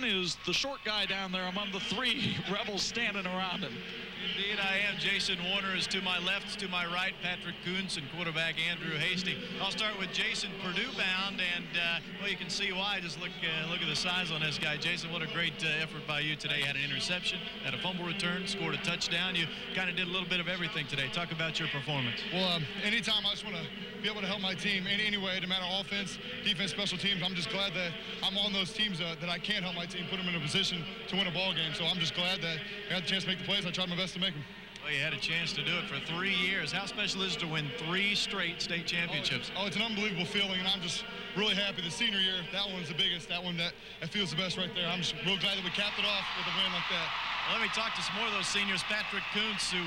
Is the short guy down there among the three rebels standing around him. Indeed, I am. Jason Warner is to my left, to my right, Patrick Kuntz, and quarterback Andrew Hasty. I'll start with Jason, Purdue bound, and well, you can see why. Just look at the size on this guy. Jason, what a great effort by you today. Had an interception, had a fumble return, scored a touchdown. You kind of did a little bit of everything today. Talk about your performance. Well, anytime I just want to be able to help my team any way, no matter offense, defense, special teams. I'm just glad that I'm on those teams that I can help my team, put them in a position to win a ball game. So I'm just glad that I had the chance to make the plays. I tried my best to make them. Well, you had a chance to do it for 3 years. How special is it to win 3 straight state championships? Oh, it's an unbelievable feeling, and I'm just really happy. The senior year, that one's the biggest. That one that feels the best right there. I'm just real glad that we capped it off with a win like that. Well, let me talk to some more of those seniors. Patrick Kuntz, who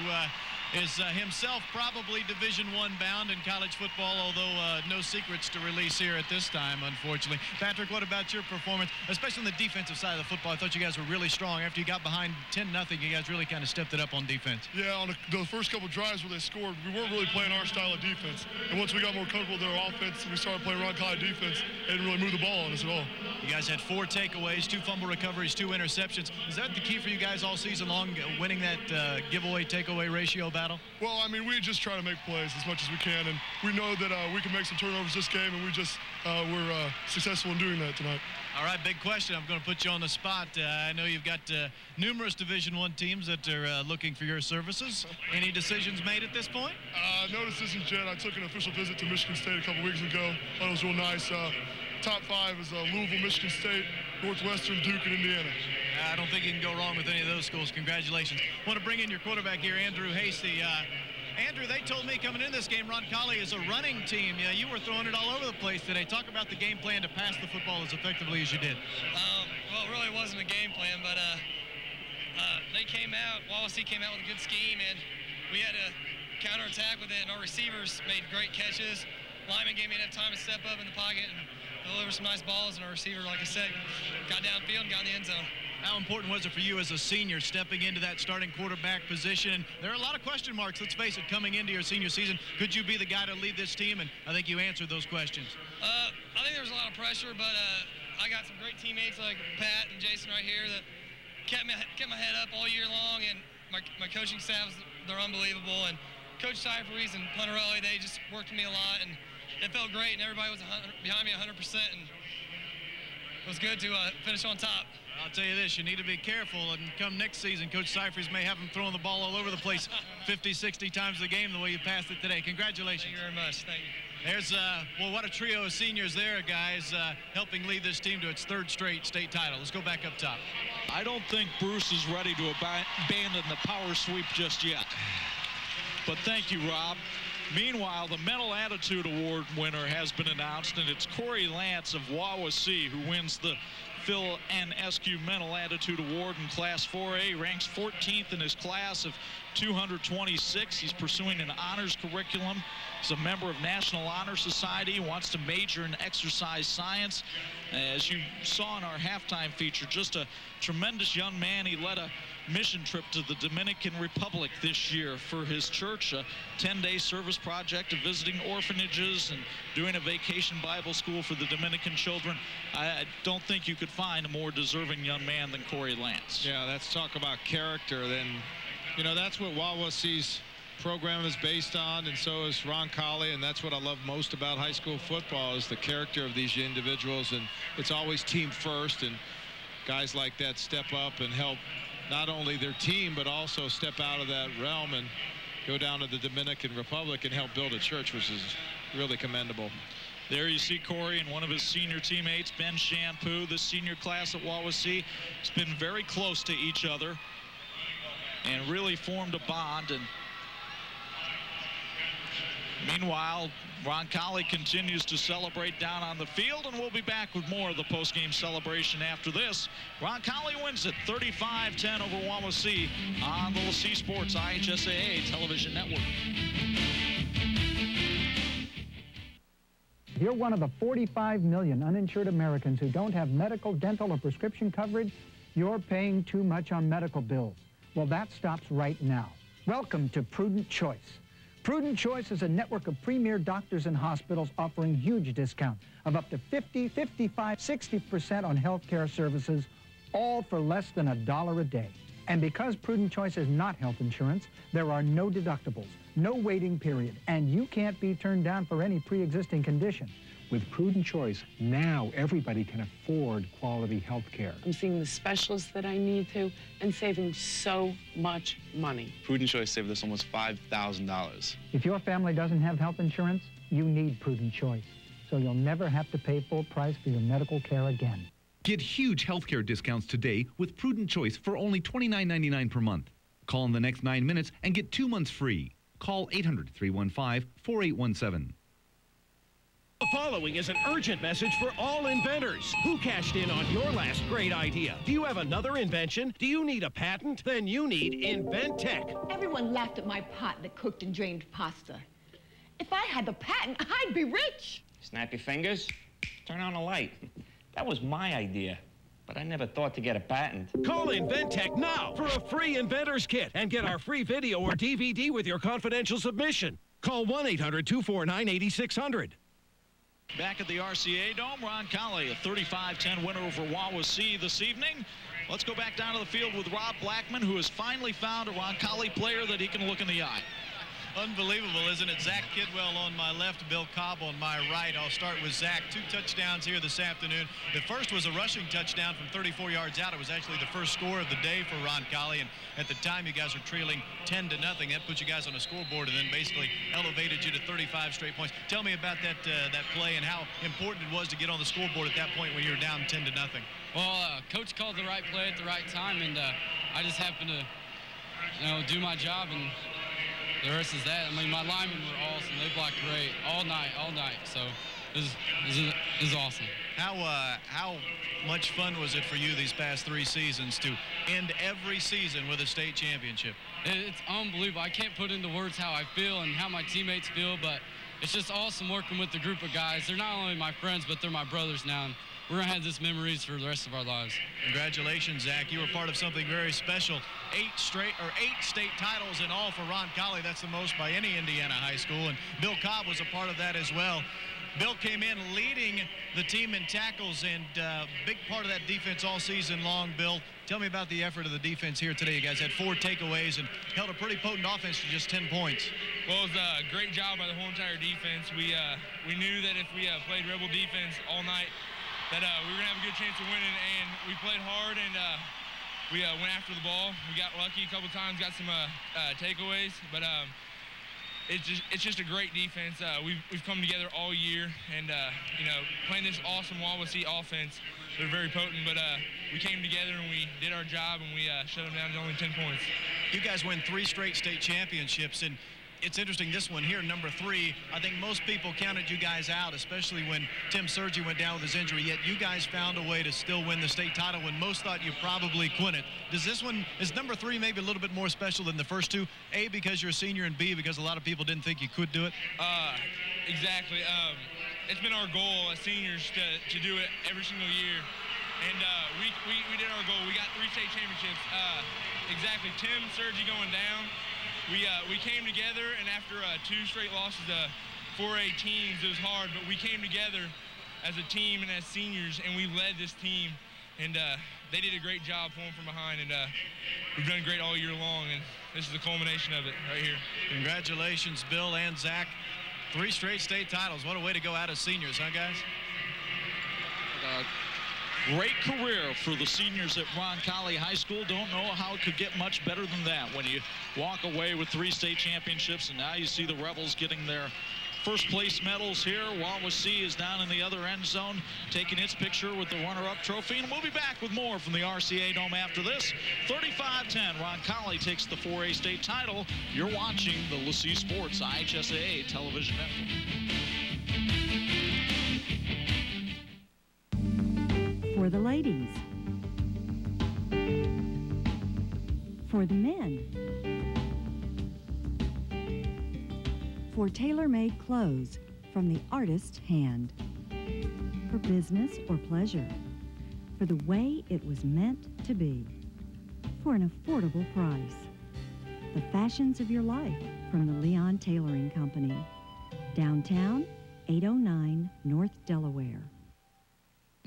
is himself probably Division I bound in college football, although no secrets to release here at this time, unfortunately. Patrick, what about your performance, especially on the defensive side of the football? I thought you guys were really strong. After you got behind 10-0, you guys really kind of stepped it up on defense. Yeah, on the first couple drives where they scored, we weren't really playing our style of defense. And once we got more comfortable with their offense and we started playing Roncalli defense, they didn't really move the ball on us at all. You guys had 4 takeaways, 2 fumble recoveries, 2 interceptions. Is that the key for you guys all season long, winning that giveaway-takeaway ratio battle? Well, I mean, we just try to make plays as much as we can, and we know that we can make some turnovers this game, and we're successful in doing that tonight. All right, big question. I'm going to put you on the spot. I know you've got numerous Division I teams that are looking for your services. Any decisions made at this point? No decisions yet. I took an official visit to Michigan State a couple weeks ago. Thought it was real nice. Top 5 is Louisville, Michigan State, Northwestern, Duke, and Indiana. I don't think you can go wrong with any of those schools. Congratulations. I want to bring in your quarterback here, Andrew Hasty. Andrew, they told me coming in this game, Roncalli is a running team. You were throwing it all over the place today. Talk about the game plan to pass the football as effectively as you did. Well, it really wasn't a game plan, but Wawasee came out with a good scheme, and we had to counterattack with it, and our receivers made great catches. Lyman gave me enough time to step up in the pocket and deliver some nice balls, and our receiver, like I said, got downfield and got in the end zone. How important was it for you as a senior stepping into that starting quarterback position? There are a lot of question marks, let's face it, coming into your senior season. Could you be the guy to lead this team? And I think you answered those questions. I think there was a lot of pressure, but I got some great teammates like Pat and Jason right here that kept my head up all year long, and my coaching staff, they're unbelievable. And Coach Cyphers and Punterelli, they just worked with me a lot, and it felt great, and everybody was behind me 100%, and it was good to finish on top. I'll tell you this, you need to be careful, and come next season, Coach Cyphers may have him throwing the ball all over the place 50, 60 times a game the way you passed it today. Congratulations. Thank you very much. Thank you. There's, well, what a trio of seniors there, guys, helping lead this team to its 3rd straight state title. Let's go back up top. I don't think Bruce is ready to abandon the power sweep just yet. But thank you, Rob. Meanwhile, the Mental Attitude Award winner has been announced, and it's Corey Lance of Wawasee who wins the Phil N. Eskew Mental Attitude Award in Class 4A. Ranks 14th in his class of 226. He's pursuing an honors curriculum. He's a member of National Honor Society, wants to major in exercise science. As you saw in our halftime feature, just a tremendous young man. He led a mission trip to the Dominican Republic this year for his church, a 10-day service project of visiting orphanages and doing a vacation Bible school for the Dominican children. I don't think you could find a more deserving young man than Corey Lance. Yeah, let's talk about character. Then, you know, that's what Wawasee's program is based on, and so is Roncalli, and that's what I love most about high school football is the character of these individuals, and it's always team first, and guys like that step up and help not only their team, but also step out of that realm and go down to the Dominican Republic and help build a church, which is really commendable. There you see Corey and one of his senior teammates, Ben Shampoo. This senior class at Wawasee has been very close to each other and really formed a bond. And meanwhile, Roncalli continues to celebrate down on the field, and we'll be back with more of the post-game celebration after this. Roncalli wins it 35-10 over Wawasee on the C Sports IHSAA television network. If you're one of the 45 million uninsured Americans who don't have medical, dental, or prescription coverage, you're paying too much on medical bills. Well, that stops right now. Welcome to Prudent Choice. Prudent Choice is a network of premier doctors and hospitals offering huge discounts of up to 50, 55, 60% on health care services all for less than $1 a day. And because Prudent Choice is not health insurance, there are no deductibles, no waiting period, and you can't be turned down for any pre-existing condition. With Prudent Choice, now everybody can afford quality health care. I'm seeing the specialists that I need to and saving so much money. Prudent Choice saved us almost $5,000. If your family doesn't have health insurance, you need Prudent Choice, so you'll never have to pay full price for your medical care again. Get huge healthcare discounts today with Prudent Choice for only $29.99 per month. Call in the next 9 minutes and get 2 months free. Call 800-315-4817. The following is an urgent message for all inventors. Who cashed in on your last great idea? Do you have another invention? Do you need a patent? Then you need InventTech. Everyone laughed at my pot that cooked and drained pasta. If I had the patent, I'd be rich. Snap your fingers, turn on a light. That was my idea, but I never thought to get a patent. Call InventTech now for a free inventor's kit and get our free video or DVD with your confidential submission. Call 1-800-249-8600. Back at the RCA Dome, Roncalli, a 35-10 winner over Wawasee this evening. Let's go back down to the field with Rob Blackman, who has finally found a Roncalli player that he can look in the eye. Unbelievable, isn't it? Zach Kidwell on my left, Bill Cobb on my right. I'll start with Zach. 2 touchdowns here this afternoon. The first was a rushing touchdown from 34 yards out. It was actually the first score of the day for Roncalli, and at the time you guys were trailing 10-0. That put you guys on a scoreboard and then basically elevated you to 35 straight points. Tell me about that play and how important it was to get on the scoreboard at that point when you were down 10-0. Well, Coach called the right play at the right time, and I just happened to, do my job, and the rest is that. I mean, my linemen were awesome. They blocked great all night. So it was awesome. How much fun was it for you these past 3 seasons to end every season with a state championship? It's unbelievable. I can't put into words how I feel and how my teammates feel, but it's just awesome working with the group of guys. They're not only my friends, but they're my brothers now. And we're going to have these memories for the rest of our lives. Congratulations, Zach. You were part of something very special. 8 state titles in all for Roncalli. That's the most by any Indiana high school. And Bill Cobb was a part of that as well. Bill came in leading the team in tackles, and big part of that defense all season long. Bill, tell me about the effort of the defense here today. You guys had 4 takeaways and held a pretty potent offense to just 10 points. Well, it was a great job by the whole entire defense. We knew that if we played rebel defense all night, that we were going to have a good chance of winning, and we played hard, and we went after the ball. We got lucky a couple times, got some takeaways, but it's just a great defense. We've come together all year, and playing this awesome Wawasee offense, they're very potent, but we came together and we did our job, and we shut them down to only 10 points. You guys win 3 straight state championships, and it's interesting, this one here, number 3, I think most people counted you guys out, especially when Tim Sergi went down with his injury, yet you guys found a way to still win the state title when most thought you probably couldn't. Is number 3 maybe a little bit more special than the first 2? A, because you're a senior, and B, because a lot of people didn't think you could do it? Exactly. It's been our goal as seniors to do it every single year, and we did our goal. We got 3 state championships. Exactly. Tim Sergi going down. We came together, and after 2 straight losses to 4A teams, it was hard, but we came together as a team and as seniors, and we led this team, and they did a great job pulling from behind, and we've done great all year long, and this is the culmination of it right here. Congratulations, Bill and Zach. 3 straight state titles. What a way to go out as seniors, huh, guys? Great career for the seniors at Roncalli High School. Don't know how it could get much better than that when you walk away with 3 state championships, and now you see the Rebels getting their first place medals here. Wawasee is down in the other end zone taking its picture with the runner-up trophy, and we'll be back with more from the RCA Dome after this. 35-10, Roncalli takes the 4A state title. You're watching the LaCie Sports IHSAA television network. For the ladies, for the men, for tailor-made clothes from the artist's hand, for business or pleasure, for the way it was meant to be, for an affordable price. The fashions of your life from the Leon Tailoring Company, downtown, 809 North Delaware.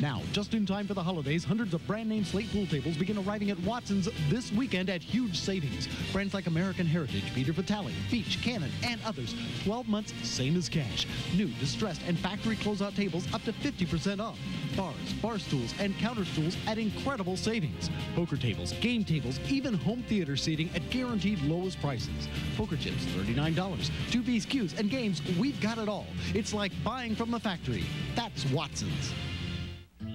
Now, just in time for the holidays, hundreds of brand-name Slate pool tables begin arriving at Watson's this weekend at huge savings. Brands like American Heritage, Peter Vitale, Beach, Cannon, and others. 12 months, same as cash. New, distressed, and factory closeout tables up to 50% off. Bars, bar stools, and counter stools at incredible savings. Poker tables, game tables, even home theater seating at guaranteed lowest prices. Poker chips, $39. 2 piece cues and games, we've got it all. It's like buying from the factory. That's Watson's.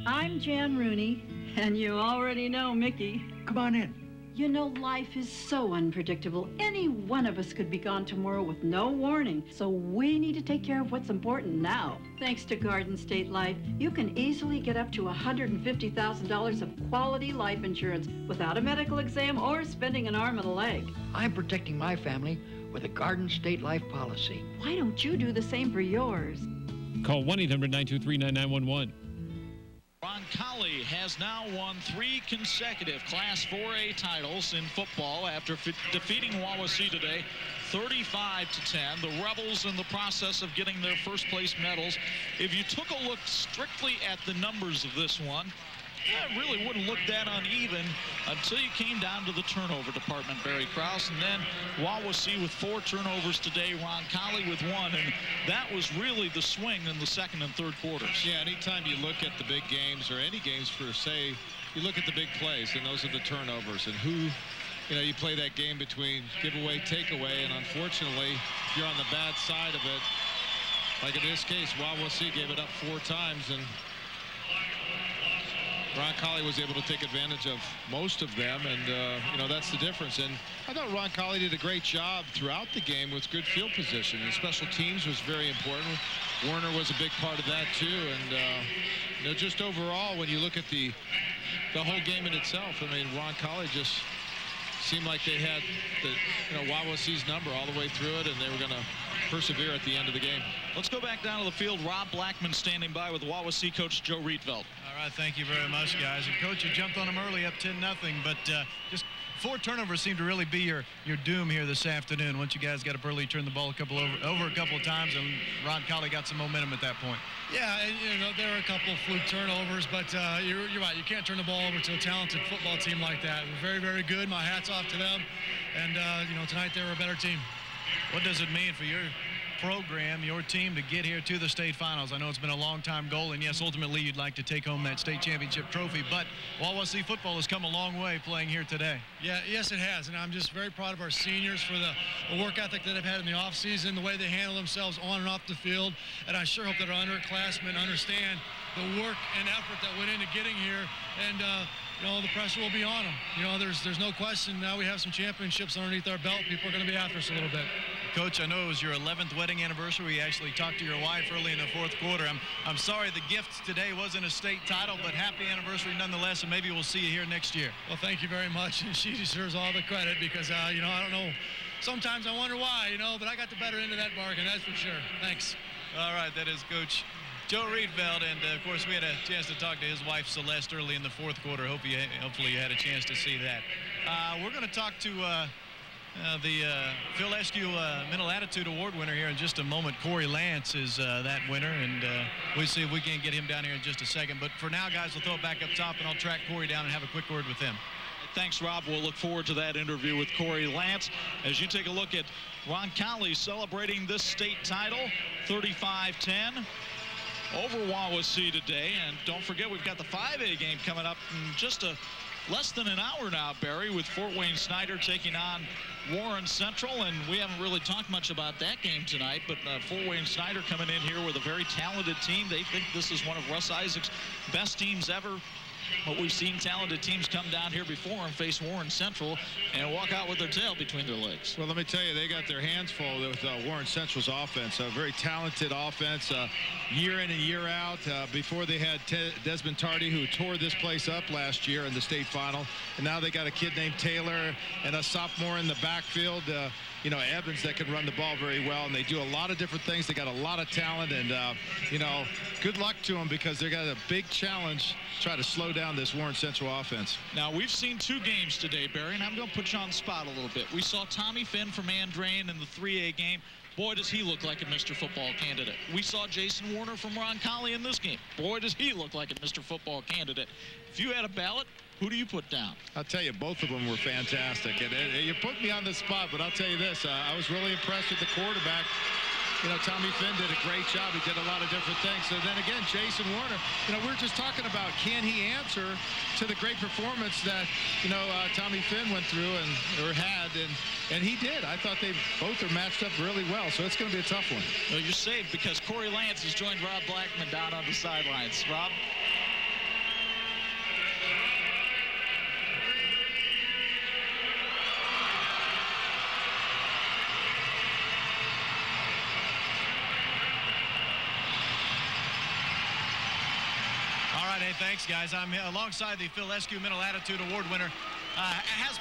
I'm Jan Rooney, and you already know Mickey. Come on in. You know, life is so unpredictable. Any one of us could be gone tomorrow with no warning. So we need to take care of what's important now. Thanks to Garden State Life, you can easily get up to $150,000 of quality life insurance without a medical exam or spending an arm and a leg. I'm protecting my family with a Garden State Life policy. Why don't you do the same for yours? Call 1-800-923-9911. Roncalli has now won 3 consecutive Class 4A titles in football after defeating Wawasee today 35-10. The Rebels in the process of getting their first place medals. If you took a look strictly at the numbers of this one, it really wouldn't look that uneven until you came down to the turnover department, Barry Krause. And then Wawasee with 4 turnovers today, Roncalli with 1. And that was really the swing in the second and third quarters. Yeah, anytime you look at the big games or any games per se, you look at the big plays, and those are the turnovers. And who, you know, you play that game between giveaway, takeaway, and unfortunately, if you're on the bad side of it, like in this case, Wawasee gave it up 4 times, and Roncalli was able to take advantage of most of them, and you know, that's the difference. And I thought Roncalli did a great job throughout the game with good field position, and special teams was very important. Warner was a big part of that too, and you know, just overall, when you look at the whole game in itself, I mean, Roncalli just seemed like they had the, you know, Wawasee's number all the way through it, and they were going to persevere at the end of the game. Let's go back down to the field. Rob Blackman standing by with Wawasee coach Joe Rietveld. All right, thank you very much, guys. And Coach, you jumped on them early, up 10-0, but just 4 turnovers seem to really be your doom here this afternoon. Once you guys got up early, you turned the ball over a couple of times, and Roncalli got some momentum at that point. Yeah, and, you know, there were a couple of fluke turnovers, but you're right. You can't turn the ball over to a talented football team like that. They're very, very good. My hat's off to them. And, you know, tonight they were a better team. What does it mean for your program, your team, to get here to the state finals? I know it's been a long time goal, and yes, ultimately you'd like to take home that state championship trophy, but Wawasee football has come a long way playing here today. Yeah, yes it has, and I'm just very proud of our seniors for the work ethic that they've had in the offseason, the way they handle themselves on and off the field, and I sure hope that our underclassmen understand the work and effort that went into getting here, and you know, the pressure will be on them. You know, there's no question. Now we have some championships underneath our belt. People are going to be after us a little bit. Coach, I know it was your 11th wedding anniversary. We actually talked to your wife early in the 4th quarter. I'm sorry the gift today wasn't a state title, but happy anniversary nonetheless, and maybe we'll see you here next year. Well, thank you very much, and she deserves all the credit because, you know, I don't know. Sometimes I wonder why, you know, but I got the better end of that bargain, that's for sure. Thanks. All right, that is Coach Joe Rietveld, and of course we had a chance to talk to his wife Celeste early in the 4th quarter. Hopefully you had a chance to see that. We're going to talk to the Phil Eskew Mental Attitude Award winner here in just a moment. Corey Lance is that winner, and we'll see if we can get him down here in just a second. But for now, guys, we'll throw it back up top, and I'll track Corey down and have a quick word with him. Thanks, Rob. We'll look forward to that interview with Corey Lance. As you take a look at Roncalli celebrating this state title, 35-10. Over Wawasee today, and don't forget we've got the 5A game coming up in just less than an hour now, Barry, with Fort Wayne Snyder taking on Warren Central, and we haven't really talked much about that game tonight, but Fort Wayne Snyder coming in here with a very talented team. They think this is one of Russ Isaac's best teams ever. But we've seen talented teams come down here before and face Warren Central and walk out with their tail between their legs. Well, let me tell you, they got their hands full with Warren Central's offense. A very talented offense, year in and year out. Before they had Desmond Tardy, who tore this place up last year in the state final. And now they got a kid named Taylor and a sophomore in the backfield. You know, Evans, that can run the ball very well, and they do a lot of different things. They got a lot of talent, and you know, good luck to them because they got a big challenge to try to slow down this Warren Central offense. Now, we've seen 2 games today, Barry, and I'm going to put you on the spot a little bit. We saw Tommy Finn from Andrain in the 3A game. Boy, does he look like a Mr. Football candidate. We saw Jason Warner from Roncalli in this game. Boy, does he look like a Mr. Football candidate. If you had a ballot, who do you put down? I'll tell you, both of them were fantastic. And you put me on the spot, but I'll tell you this. I was really impressed with the quarterback. You know, Tommy Finn did a great job. He did a lot of different things. So then again, Jason Warner, you know, we were just talking about, can he answer to the great performance that, you know, Tommy Finn went through or had, and he did. I thought they both are matched up really well, so it's going to be a tough one. Well, you're saved because Corey Lance has joined Rob Blackman down on the sidelines. Rob? All right, hey, thanks, guys. I'm alongside the Phil Eskew Mental Attitude Award winner. Has